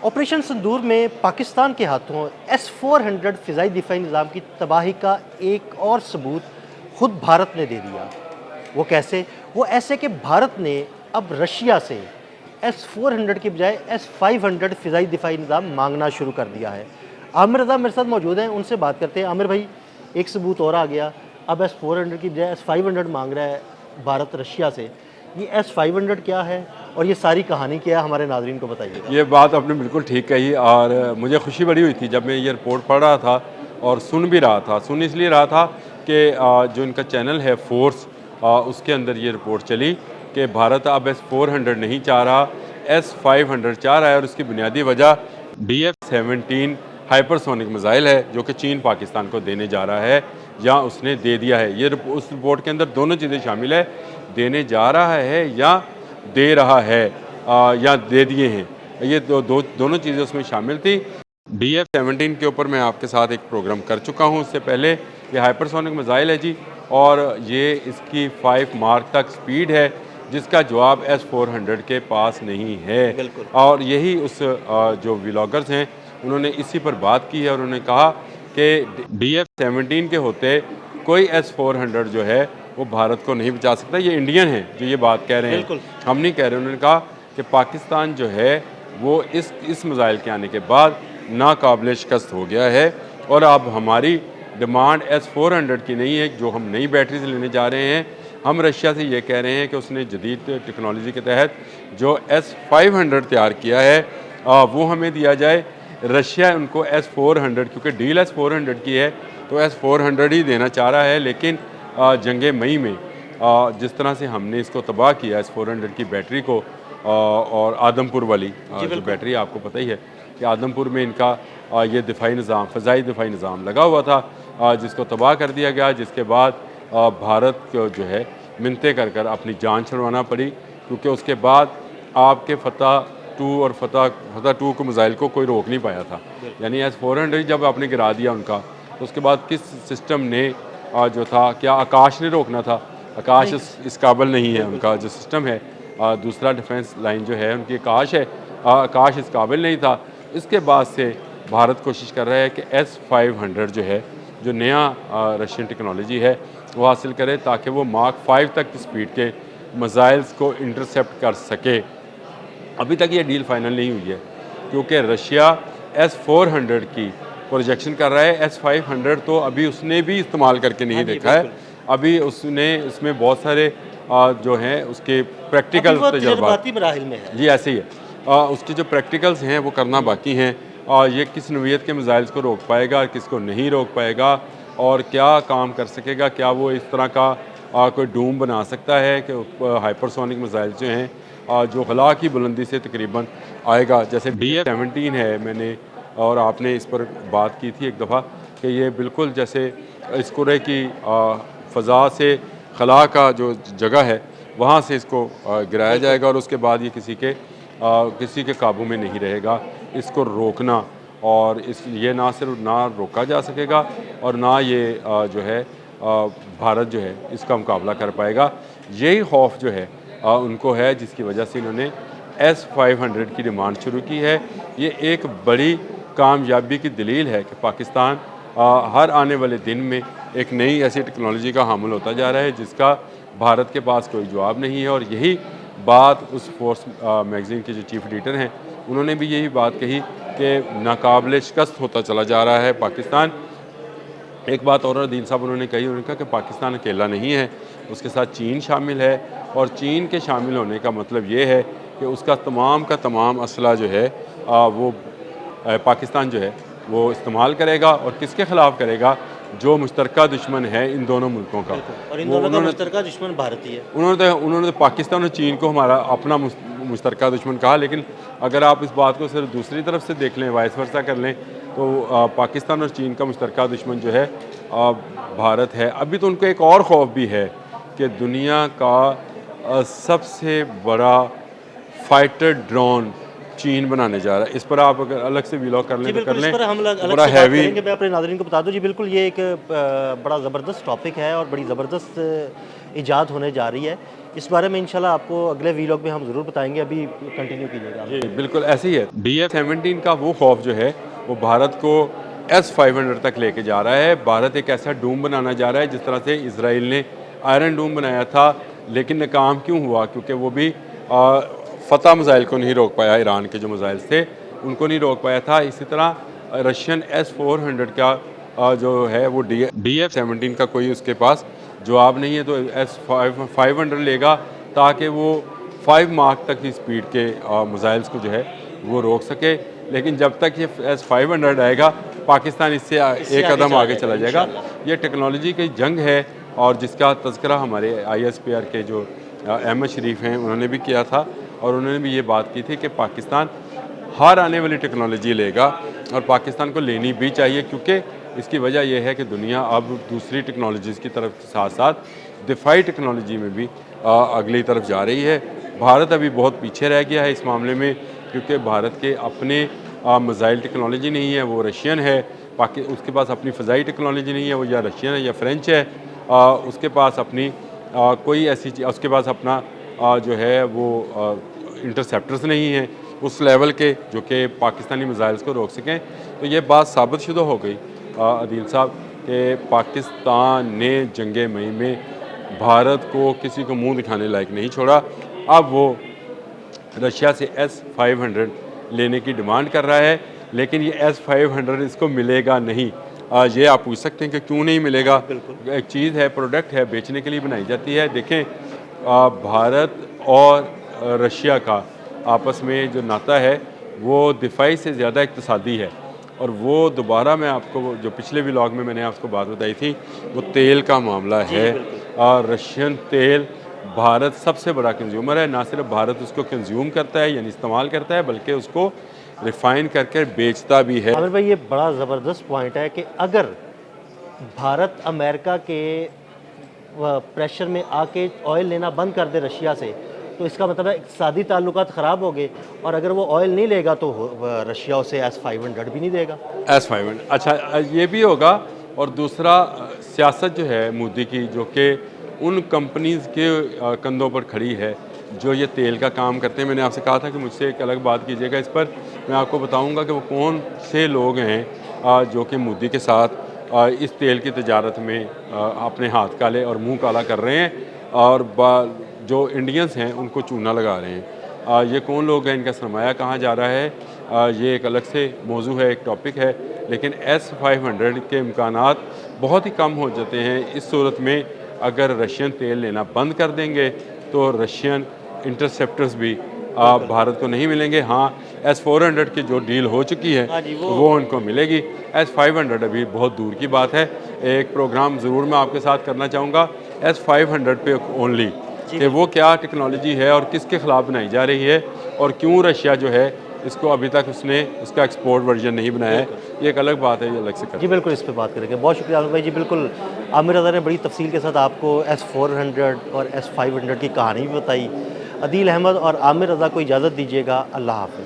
Operation सिंदूर में पाकिस्तान के हाथों S-400 फ़िज़ाई दिफ़ाई निज़ाम की तबाही का एक और सबूत खुद भारत ने दे दिया। वो कैसे? वो ऐसे कि भारत ने अब रशिया से S-400 की बजाय S-500 फ़िज़ाई दिफ़ाई निज़ाम मांगना शुरू कर दिया है। आमिर रज़ा मेरे साथ मौजूद हैं, उनसे बात करते हैं। आमिर भाई, एक सबूत और आ गया, अब S-400 की बजाय S-500 मांग रहा है भारत रशिया से। ये S-500 क्या है और ये सारी कहानी क्या है, हमारे नाज़रीन को बताइएगा। ये बात आपने बिल्कुल ठीक कही और मुझे खुशी बड़ी हुई थी जब मैं ये रिपोर्ट पढ़ रहा था और सुन भी रहा था। सुन इसलिए रहा था कि जो इनका चैनल है फोर्स, उसके अंदर ये रिपोर्ट चली कि भारत अब S-400 नहीं चाह रहा, S-500 चाह रहा है और उसकी बुनियादी वजह DF-17 हाइपरसोनिक मिसाइल है जो कि चीन पाकिस्तान को देने जा रहा है या उसने दे दिया है। ये उस रिपोर्ट के अंदर दोनों चीज़ें शामिल है, देने जा रहा है या दे रहा है, या दे दिए हैं। ये दोनों चीज़ें उसमें शामिल थी। DF-17 के ऊपर मैं आपके साथ एक प्रोग्राम कर चुका हूँ उससे पहले। ये हाइपरसोनिक मिसाइल है जी, और ये इसकी 5 मार्क तक स्पीड है जिसका जवाब S-400 के पास नहीं है। बिल्कुल। और यही उस जो व्लॉगर्स हैं उन्होंने इसी पर बात की है और उन्होंने कहा कि DF-17 के होते कोई S-400 जो है वो भारत को नहीं बचा सकता। ये इंडियन हैं जो ये बात कह रहे हैं, बिल्कुल। हम नहीं कह रहे। उन्होंने कहा कि पाकिस्तान जो है वो इस मिसाइल के आने के बाद नाकाबिल शिकस्त हो गया है और अब हमारी डिमांड S-400 की नहीं है जो हम नई बैटरी से लेने जा रहे हैं। हम रशिया से ये कह रहे हैं कि उसने जदीद टेक्नोलॉजी के तहत जो S-500 तैयार किया है वो हमें दिया जाए। रशिया उनको S-400, क्योंकि डील S-400 की है तो S-400 ही देना चाह रहा है, लेकिन जंग मई में जिस तरह से हमने इसको तबाह किया S-400 की बैटरी को, और आदमपुर वाली जो बैटरी आपको पता ही है कि आदमपुर में इनका ये दिफाई निज़ाम, फ़िज़ाई दिफाई निज़ाम लगा हुआ था, जिसको तबाह कर दिया गया, जिसके बाद भारत को जो है मिन्नतें कर कर अपनी जान छुड़वाना पड़ी, क्योंकि उसके बाद आपके फतह 2 और फतह 2 को मिसाइल को कोई रोक नहीं पाया था। यानी S-400 जब आपने गिरा दिया उनका, तो उसके बाद किस सिस्टम ने जो था, क्या आकाश ने रोकना था? आकाश इस काबिल नहीं है, उनका जो सिस्टम है, दूसरा डिफेंस लाइन जो है उनकी आकाश है, आकाश इस काबिल नहीं था। इसके बाद से भारत कोशिश कर रहा है कि S-500 जो है, जो नया रशियन टेक्नोलॉजी है वो हासिल करे ताकि वो मार्क 5 तक की स्पीड के मिसाइल्स को इंटरसेप्ट कर सके। अभी तक ये डील फाइनल नहीं हुई है क्योंकि रशिया S-400 की प्रोजेक्शन कर रहा है। S-500 तो अभी उसने भी इस्तेमाल करके नहीं देखा है। अभी उसने इसमें बहुत सारे जो हैं उसके प्रैक्टिकल तजुर्बात मराहिल में है। जी ऐसे ही है, उसके जो प्रैक्टिकल्स हैं वो करना बाकी हैं। ये किस नौइयत के मिसाइल्स को रोक पाएगा, किसको नहीं रोक पाएगा और क्या काम कर सकेगा, क्या वो इस तरह का कोई डूम बना सकता है कि हाइपरसोनिक मिसाइल जो हैं जो खला की बुलंदी से तकरीबन आएगा, जैसे DF-17 है। मैंने और आपने इस पर बात की थी एक दफ़ा कि ये बिल्कुल जैसे इस कुरे की फ़ज़ा से खला का जो जगह है वहाँ से इसको गिराया जाएगा और उसके बाद ये किसी के काबू में नहीं रहेगा। इसको रोकना और ये ना सिर्फ ना रोका जा सकेगा और ना ये जो है भारत जो है इसका मुकाबला कर पाएगा। यही खौफ जो है उनको है, जिसकी वजह से इन्होंने S-500 की डिमांड शुरू की है। ये एक बड़ी कामयाबी की दलील है कि पाकिस्तान हर आने वाले दिन में एक नई ऐसी टेक्नोलॉजी का हामिल होता जा रहा है जिसका भारत के पास कोई जवाब नहीं है। और यही बात उस फोर्स मैगज़ीन के जो चीफ एडिटर हैं उन्होंने भी यही बात कही कि नाकाबिल शिकस्त होता चला जा रहा है पाकिस्तान। एक बात और दीन साहब उन्होंने कहा कि पाकिस्तान अकेला नहीं है, उसके साथ चीन शामिल है और चीन के शामिल होने का मतलब ये है कि उसका तमाम का तमाम असला जो है वो पाकिस्तान जो है वो इस्तेमाल करेगा और किसके ख़िलाफ़ करेगा, जो मुश्तरका दुश्मन है इन दोनों मुल्कों का। और इन दोनों का मुश्तरका दुश्मन भारत ही है। उन्होंने तो पाकिस्तान और चीन को हमारा अपना मुश्तरका दुश्मन कहा, लेकिन अगर आप इस बात को सिर्फ दूसरी तरफ से देख लें, वाइस वर्सा कर लें, तो पाकिस्तान और चीन का मुश्तरका दुश्मन जो है भारत है। अभी तो उनको एक और खौफ भी है कि दुनिया का सबसे बड़ा फाइटर ड्रोन चीन बनाने जा रहा है। इस पर आप अगर अलग से व्लॉग कर लें तो कर लें, इस पर हम अलग बड़ा से बात हैवी। करेंगे। मैं अपने नाज़रीन को बता दूं जी, बिल्कुल ये एक बड़ा ज़बरदस्त टॉपिक है और बड़ी ज़बरदस्त ईजाद होने जा रही है। इस बारे में इंशाल्लाह आपको अगले वीलॉग में हम ज़रूर बताएंगे, अभी कंटिन्यू कीजिएगा। जी बिल्कुल ऐसे ही है। DF-17 का वो खौफ जो है वो भारत को S-500 तक लेके जा रहा है। भारत एक ऐसा डूम बनाना जा रहा है जिस तरह से इसराइल ने आयरन डूम बनाया था, लेकिन नाकाम क्यों हुआ? क्योंकि वो भी फतह मिसाइल को नहीं रोक पाया, ईरान के जो मिसाइल थे उनको नहीं रोक पाया था। इसी तरह रशियन S-400 का जो है वो DF-17 का कोई उसके पास जवाब नहीं है, तो S-500 लेगा ताकि वो 5 मार्क तक की स्पीड के मिसाइल्स को जो है वो रोक सके। लेकिन जब तक ये S-500 आएगा पाकिस्तान इससे एक कदम आगे चला जाएगा। ये टेक्नोलॉजी की जंग है और जिसका तज़किरा हमारे ISPR के जो अहमद शरीफ हैं उन्होंने भी किया था, और उन्होंने भी ये बात की थी कि पाकिस्तान हर आने वाली टेक्नोलॉजी लेगा और पाकिस्तान को लेनी भी चाहिए, क्योंकि इसकी वजह यह है कि दुनिया अब दूसरी टेक्नोलॉजीज़ की तरफ के साथ साथ दिफाई टेक्नोलॉजी में भी अगली तरफ जा रही है। भारत अभी बहुत पीछे रह गया है इस मामले में, क्योंकि भारत के अपने मिसाइल टेक्नोलॉजी नहीं है, वो रशियन है। उसके पास अपनी फ़ज़ाई टेक्नोलॉजी नहीं है, वो या रशियन है या फ्रेंच है। उसके पास अपनी कोई ऐसी चीज़, उसके पास अपना जो है वो इंटरसेप्टर्स नहीं हैं उस लेवल के जो कि पाकिस्तानी मिसाइल्स को रोक सकें। तो ये बात साबित शुदा हो गई अदील साहब कि पाकिस्तान ने जंग मई में भारत को किसी को मुंह दिखाने लायक नहीं छोड़ा। अब वो रशिया से S-500 लेने की डिमांड कर रहा है, लेकिन ये S-500 इसको मिलेगा नहीं। ये आप पूछ सकते हैं कि क्यों नहीं मिलेगा। एक चीज़ है, प्रोडक्ट है, बेचने के लिए बनाई जाती है। देखें भारत और रशिया का आपस में जो नाता है वो दिफाई से ज़्यादा इक़्तिसादी है, और वो दोबारा मैं आपको जो पिछले व्लॉग में मैंने आपको बात बताई थी वो तेल का मामला है। रशियन तेल भारत सबसे बड़ा कंज्यूमर है। ना सिर्फ भारत उसको कंज्यूम करता है यानी इस्तेमाल करता है, बल्कि उसको रिफ़ाइन करके बेचता भी है। आमिर भाई, ये बड़ा ज़बरदस्त पॉइंट है कि अगर भारत अमेरिका के प्रेशर में आके ऑयल लेना बंद कर दे रशिया से, तो इसका मतलब है इक़्तिसादी ताल्लुकात ख़राब हो गए, और अगर वो ऑयल नहीं लेगा तो रशिया उसे S-500 भी नहीं देगा। S-500 अच्छा ये भी होगा। और दूसरा सियासत जो है मोदी की, जो कि उन कंपनीज़ के कंधों पर खड़ी है जो ये तेल का काम करते हैं। मैंने आपसे कहा था कि मुझसे एक अलग बात कीजिएगा इस पर, मैं आपको बताऊंगा कि वो कौन से लोग हैं जो कि मोदी के साथ इस तेल की तजारत में अपने हाथ काले और मुंह काला कर रहे हैं, और जो इंडियंस हैं उनको चूना लगा रहे हैं। ये कौन लोग हैं, इनका सरमाया कहाँ जा रहा है, ये एक अलग से मौजू है, एक टॉपिक है। लेकिन S-500 के इम्कानात बहुत ही कम हो जाते हैं इस सूरत में अगर रशियन तेल लेना बंद कर देंगे तो रशियन इंटरसेप्टर्स भी भारत को नहीं मिलेंगे। हाँ, S-400 की जो डील हो चुकी है वो उनको मिलेगी। S-500 अभी बहुत दूर की बात है। एक प्रोग्राम ज़रूर मैं आपके साथ करना चाहूँगा S-500 पे ओनली, कि वो क्या टेक्नोलॉजी है और किसके ख़िलाफ़ बनाई जा रही है, और क्यों रशिया जो है इसको अभी तक उसने उसका एक्सपोर्ट वर्जन नहीं बनाया है। ये एक अलग बात है, ये अलग से कर। जी बिल्कुल, इस पे बात करेंगे। बहुत शुक्रिया आमिर भाई। जी बिल्कुल, आमिर रज़ा ने बड़ी तफसील के साथ आपको S-400 और S-500 की कहानी भी बताई। अदील अहमद और आमिर रज़ा को इजाज़त दीजिएगा। अल्लाह हाफ़िज़।